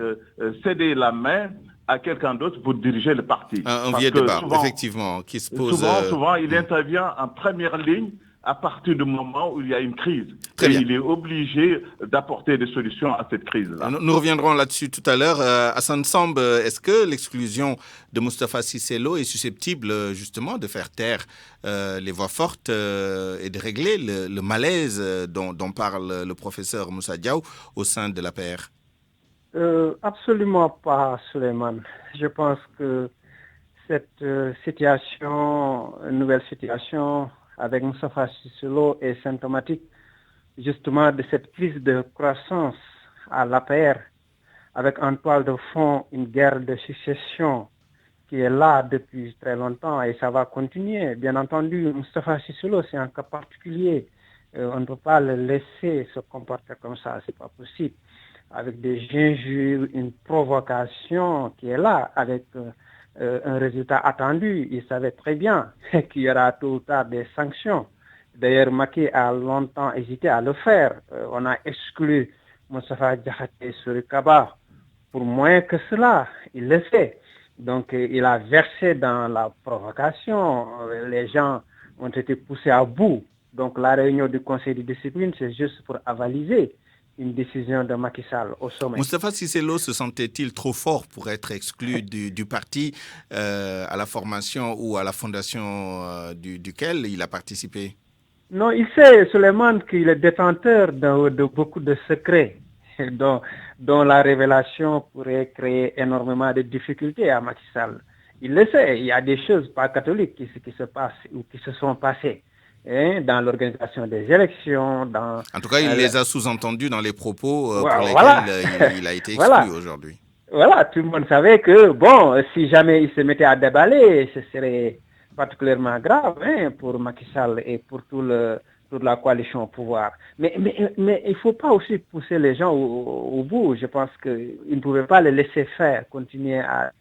céder la main à quelqu'un d'autre pour diriger le parti.
Un vieux débat, effectivement, qui se pose...
Souvent, il intervient en première ligne à partir du moment où il y a une crise. Il est obligé d'apporter des solutions à cette crise-là.
Nous reviendrons là-dessus tout à l'heure. Hassan Samb, est-ce que l'exclusion de Moustapha Cissé Lo est susceptible justement de faire taire les voix fortes et de régler le malaise dont parle le professeur Moussa Diaw au sein de l'APR?
Absolument pas, Souleymane. Je pense que cette nouvelle situation avec Moustapha Cissé Lo est symptomatique justement de cette crise de croissance à l'APR, avec en toile de fond une guerre de succession qui est là depuis très longtemps et ça va continuer. Bien entendu, Moustapha Cissé Lo, c'est un cas particulier. On ne peut pas le laisser se comporter comme ça, c'est pas possible. Avec des injures, une provocation qui est là, avec un résultat attendu. Il savait très bien qu'il y aura tôt ou tard des sanctions. D'ailleurs, Macky a longtemps hésité à le faire. On a exclu Moustapha Diakhaté Sourikaba pour moins que cela. Il le fait. Donc, il a versé dans la provocation. Les gens ont été poussés à bout. Donc, la réunion du conseil de discipline, c'est juste pour avaliser une décision de Macky Sall au sommet.
Moustapha Cissé Lo se sentait-il trop fort pour être exclu du parti à la formation ou à la fondation duquel il a participé?
Non, il sait, Souleymane, qu'il est détenteur de beaucoup de secrets dont la révélation pourrait créer énormément de difficultés à Macky Sall. Il le sait, il y a des choses pas catholiques qui se passent ou qui se sont passées. Dans l'organisation des élections.
En tout cas, il les a sous-entendus dans les propos pour lesquels il a été exclu aujourd'hui.
Voilà, tout le monde savait que, bon, si jamais il se mettait à déballer, ce serait particulièrement grave pour Macky Sall et pour toute la coalition au pouvoir. Mais il ne faut pas aussi pousser les gens au bout. Je pense qu'ils ne pouvaient pas les laisser faire, continuer à...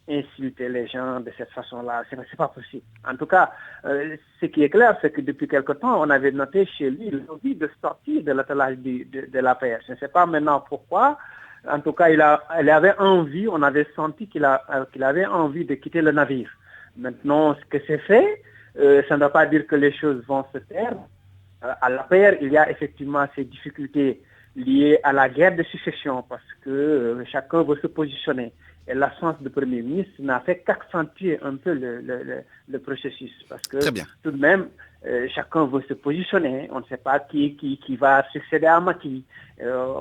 insulter les gens de cette façon-là. C'est pas possible. En tout cas, ce qui est clair, c'est que depuis quelque temps, on avait noté chez lui l'envie de sortir de l'attelage de l'APR. Je ne sais pas maintenant pourquoi. En tout cas, il avait envie, on avait senti qu'il avait envie de quitter le navire. Maintenant, ce que c'est fait, ça ne veut pas dire que les choses vont se taire. À l'APR, il y a effectivement ces difficultés liées à la guerre de succession parce que chacun veut se positionner. Et l'absence de Premier ministre n'a fait qu'accentuer un peu le processus. Parce que tout de même, chacun veut se positionner. On ne sait pas qui va succéder à Macky.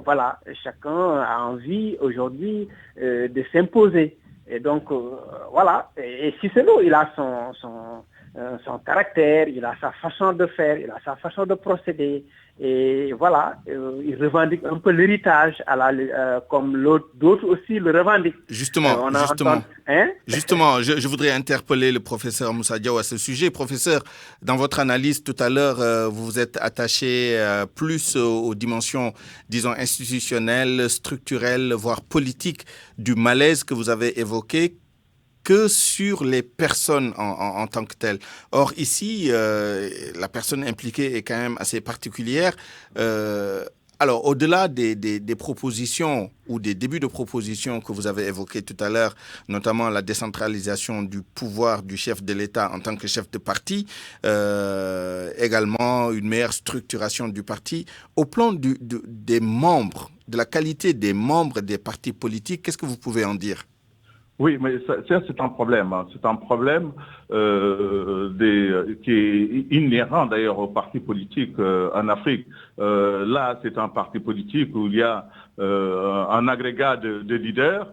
Voilà, chacun a envie aujourd'hui de s'imposer. Et donc, voilà. Et Cissé Lo, il a son caractère, il a sa façon de faire, il a sa façon de procéder. Et voilà, il revendique un peu l'héritage, comme d'autres aussi le revendiquent.
Justement, je voudrais interpeller le professeur Moussa Diaw à ce sujet. Professeur, dans votre analyse tout à l'heure, vous vous êtes attaché plus aux dimensions, disons, institutionnelles, structurelles, voire politiques du malaise que vous avez évoqué, que sur les personnes en tant que telles. Or, ici, la personne impliquée est quand même assez particulière. Alors, au-delà des propositions ou des débuts de propositions que vous avez évoqués tout à l'heure, notamment la décentralisation du pouvoir du chef de l'État en tant que chef de parti, également une meilleure structuration du parti, au plan des membres, de la qualité des membres des partis politiques, qu'est-ce que vous pouvez en dire ?
Oui, mais ça, c'est un problème. C'est un problème qui est inhérent d'ailleurs aux partis politiques en Afrique. Là, c'est un parti politique où il y a un agrégat de leaders,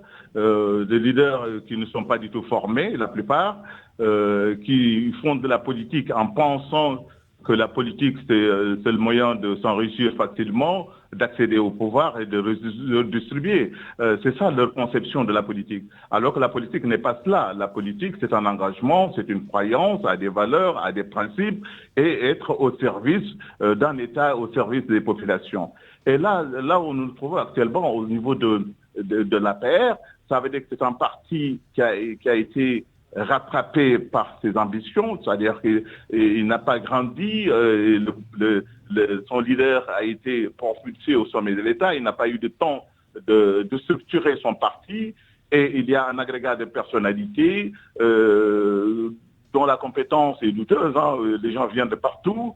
qui ne sont pas du tout formés, la plupart, qui font de la politique en pensant que la politique, c'est le moyen de s'enrichir facilement, d'accéder au pouvoir et de redistribuer. C'est ça leur conception de la politique. Alors que la politique n'est pas cela. La politique, c'est un engagement, c'est une croyance à des valeurs, à des principes, et être au service d'un État, au service des populations. Et là où nous nous trouvons actuellement au niveau de l'APR, ça veut dire que c'est un parti qui a été rattrapé par ses ambitions, c'est-à-dire qu'il n'a pas grandi, son leader a été propulsé au sommet de l'État, il n'a pas eu de temps de structurer son parti, et il y a un agrégat de personnalités dont la compétence est douteuse, les gens viennent de partout,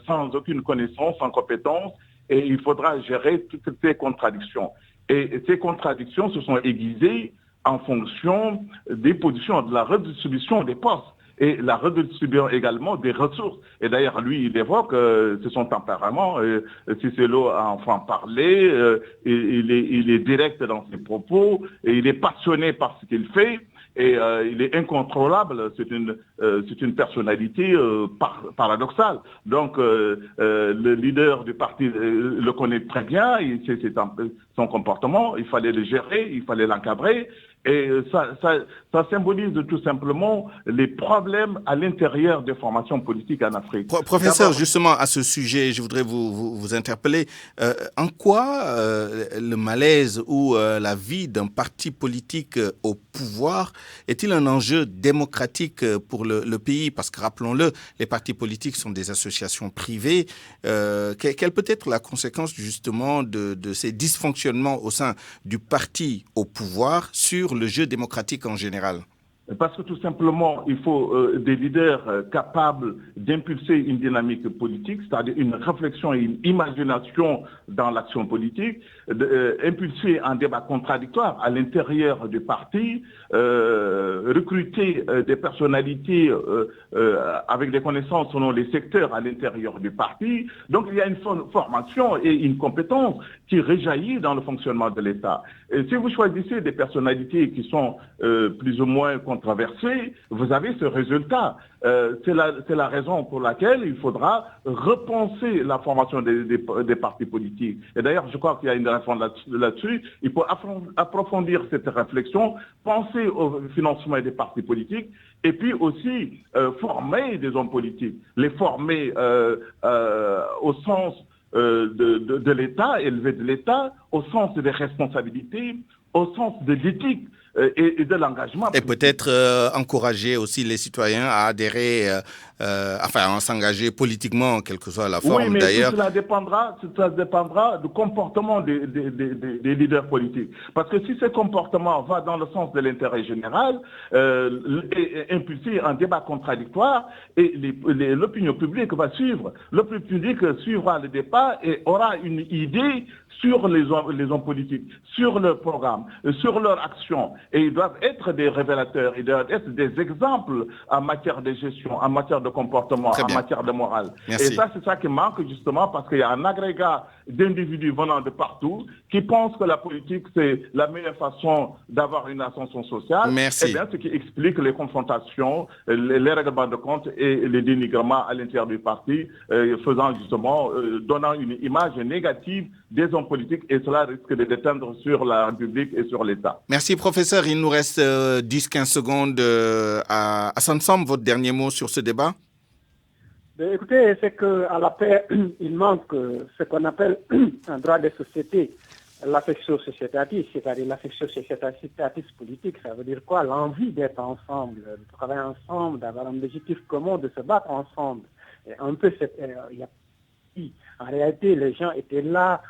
sans aucune connaissance, sans compétence, et il faudra gérer toutes ces contradictions. Et ces contradictions se sont aiguisées en fonction des positions, de la redistribution des postes et la redistribution également des ressources. Et d'ailleurs, lui, il évoque c'est son tempérament. Cissé Lo a enfin parlé, il est direct dans ses propos, et il est passionné par ce qu'il fait, et il est incontrôlable. C'est une personnalité paradoxale. Donc, le leader du parti le connaît très bien, c'est son comportement, il fallait le gérer, il fallait l'encadrer. Et ça symbolise tout simplement les problèmes à l'intérieur des formations politiques en Afrique.
Professeur, justement, à ce sujet, je voudrais vous interpeller. En quoi le malaise ou la vie d'un parti politique au pouvoir est-il un enjeu démocratique pour le pays? Parce que, rappelons-le, les partis politiques sont des associations privées. Quelle peut être la conséquence, justement, de ces dysfonctionnements au sein du parti au pouvoir sur le jeu démocratique en général?
Parce que tout simplement, il faut des leaders capables d'impulser une dynamique politique, c'est-à-dire une réflexion et une imagination dans l'action politique, impulser un débat contradictoire à l'intérieur du parti, recruter des personnalités avec des connaissances selon les secteurs à l'intérieur du parti. Donc il y a une formation et une compétence qui réjaillit dans le fonctionnement de l'État. Et si vous choisissez des personnalités qui sont plus ou moins controversées, vous avez ce résultat. C'est la raison pour laquelle il faudra repenser la formation des partis politiques. Et d'ailleurs, je crois qu'il y a une réforme là-dessus. Il faut approfondir cette réflexion, penser au financement des partis politiques, et puis aussi former des hommes politiques, les former au sens de l'État, élevé de l'État, au sens des responsabilités, au sens de l'éthique. et de l'engagement.
Et peut-être encourager aussi les citoyens à adhérer, à s'engager politiquement, quelle que soit la forme.
Oui, mais
d'ailleurs.
Ça dépendra du comportement des leaders politiques. Parce que si ce comportement va dans le sens de l'intérêt général, et impulser un débat contradictoire, et l'opinion publique va suivre. L'opinion publique suivra le débat et aura une idée sur les hommes politiques, sur leur programme, sur leur action. Et ils doivent être des révélateurs, ils doivent être des exemples en matière de gestion, en matière de comportement, en matière de morale.
Merci.
Et ça, c'est ça qui manque justement parce qu'il y a un agrégat d'individus venant de partout qui pensent que la politique, c'est la meilleure façon d'avoir une ascension sociale.
Merci.
Eh bien, ce qui explique les confrontations, les règlements de compte et les dénigrements à l'intérieur du parti, faisant justement, donnant une image négative des hommes politiques, et cela risque de déteindre sur la République et sur l'État.
Merci, professeur. Il nous reste 10-15 secondes à Sansam, votre dernier mot sur ce débat.
Écoutez, c'est qu'à la paix, il manque ce qu'on appelle un droit des sociétés, l'affection sociétative, c'est-à-dire l'affection sociétative politique. Ça veut dire quoi? L'envie d'être ensemble, de travailler ensemble, d'avoir un objectif commun, de se battre ensemble. Et un peu, en réalité, les gens étaient là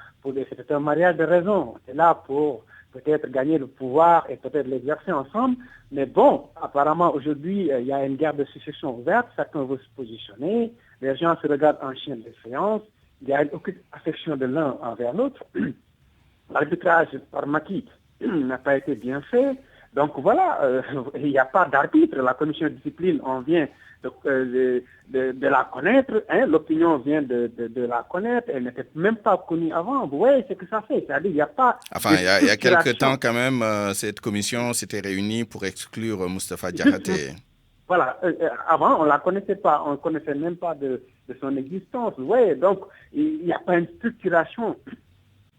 c'était un mariage de raison. C'était là pour peut-être gagner le pouvoir et peut-être l'exercer ensemble. Mais bon, apparemment, aujourd'hui, il y a une guerre de succession ouverte. Chacun veut se positionner. Les gens se regardent en chien de séance. Il y a aucune affection de l'un envers l'autre. L'arbitrage par Macky n'a pas été bien fait. Donc voilà, il n'y a pas d'arbitre. La commission de discipline, on vient de la connaître, hein, l'opinion vient de la connaître, elle n'était même pas connue avant. Vous voyez ce que ça fait, c'est-à-dire il n'y a pas...
Enfin, il y a quelques temps quand même, cette commission s'était réunie pour exclure Moustapha Diakhaté.
Voilà, avant on ne la connaissait pas, on ne connaissait même pas de son existence. Vous voyez, donc il n'y a pas une structuration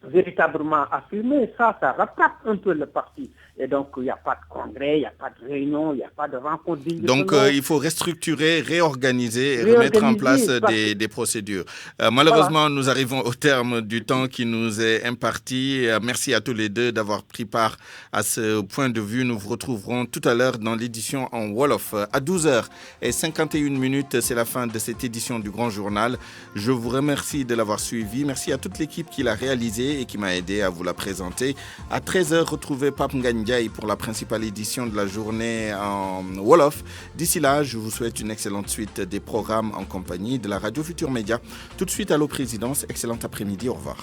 véritablement affirmée, ça rattrape un peu le parti. Et donc, il n'y a pas de congrès, il n'y a pas de réunion, il n'y a pas de rencontre.
Donc, il faut restructurer, réorganiser et remettre en place des procédures. Malheureusement, nous arrivons au terme du temps qui nous est imparti. Merci à tous les deux d'avoir pris part à ce point de vue. Nous vous retrouverons tout à l'heure dans l'édition en Wolof. À 12h51, c'est la fin de cette édition du Grand Journal. Je vous remercie de l'avoir suivi. Merci à toute l'équipe qui l'a réalisé et qui m'a aidé à vous la présenter. À 13h, retrouvez Pape Ngagne pour la principale édition de la journée en Wolof. D'ici là, je vous souhaite une excellente suite des programmes en compagnie de la Radio Futur Média. Tout de suite, Allô Présidence. Excellent après-midi. Au revoir.